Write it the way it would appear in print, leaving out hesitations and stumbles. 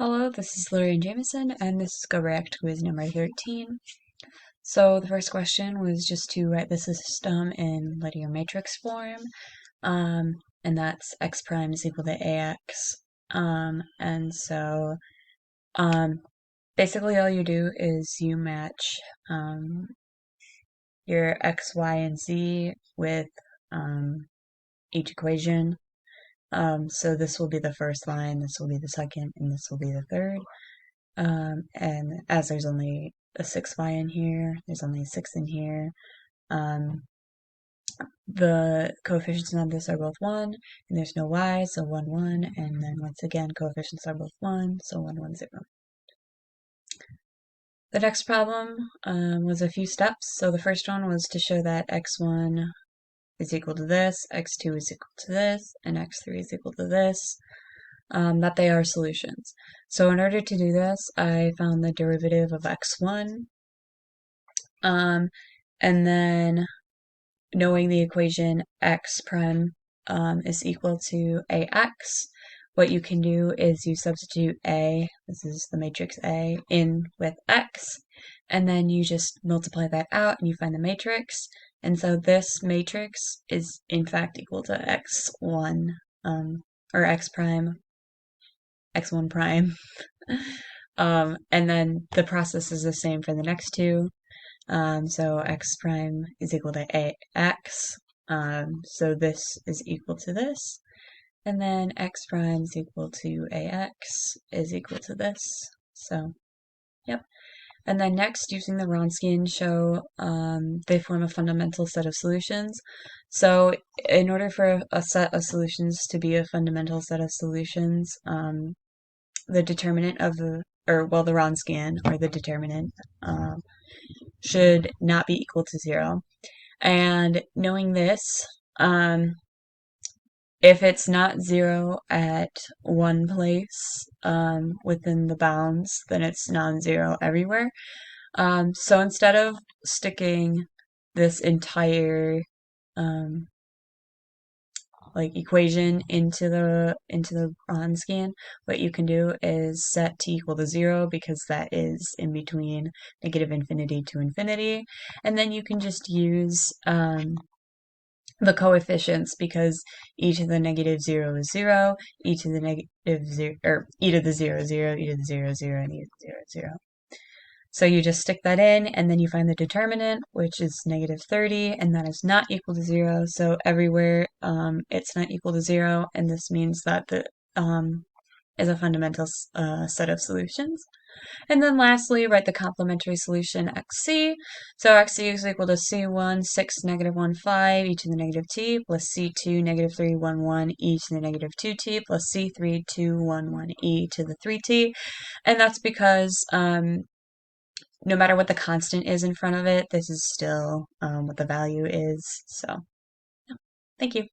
Hello, this is Lorraine Jamison, and this is GoReact quiz number 13. So the first question was just to write the system in linear matrix form, and that's x prime is equal to ax. And so basically all you do is you match your x, y, and z with each equation. So this will be the first line, this will be the second, and this will be the third. And as there's only a 6y in here, there's only a 6 in here. The coefficients on this are both 1, and there's no y, so 1, 1, and then once again, coefficients are both 1, so 1, 1, 0. The next problem was a few steps. So the first one was to show that x1 is equal to this, x2 is equal to this, and x3 is equal to this. That they are solutions. So in order to do this, I found the derivative of x1, and then knowing the equation x prime is equal to ax, what you can do is you substitute a, this is the matrix A, in with x, and then you just multiply that out and you find the matrix. And so this matrix is in fact equal to x1, or x prime, x1 prime. And then the process is the same for the next two. So x prime is equal to ax. So this is equal to this. And then x prime is equal to ax is equal to this. So, yep. And then next, using the Wronskian show, they form a fundamental set of solutions. So in order for a set of solutions to be a fundamental set of solutions, the determinant of the Wronskian, or the determinant, should not be equal to 0. And knowing this, if it's not 0 at one place within the bounds, then it's non-zero everywhere. So instead of sticking this entire equation into the Wronskian, what you can do is set t equal to 0, because that is in between negative infinity to infinity, and then you can just use the coefficients, because e to the negative 0 is 0, e to the negative 0, or e to the 0 is 0, e to the 0 is 0, and e to the 0 is 0. So you just stick that in, and then you find the determinant, which is negative 30, and that is not equal to 0. So everywhere it's not equal to 0, and this means that the is a fundamental set of solutions. And then lastly, write the complementary solution xc. So xc is equal to c1, 6, negative 1, 5, e to the negative t, plus c2, negative 3, 1, 1, e to the negative 2t, plus c3, 2, 1, 1, e to the 3t. And that's because no matter what the constant is in front of it, this is still what the value is. So, yeah. Thank you.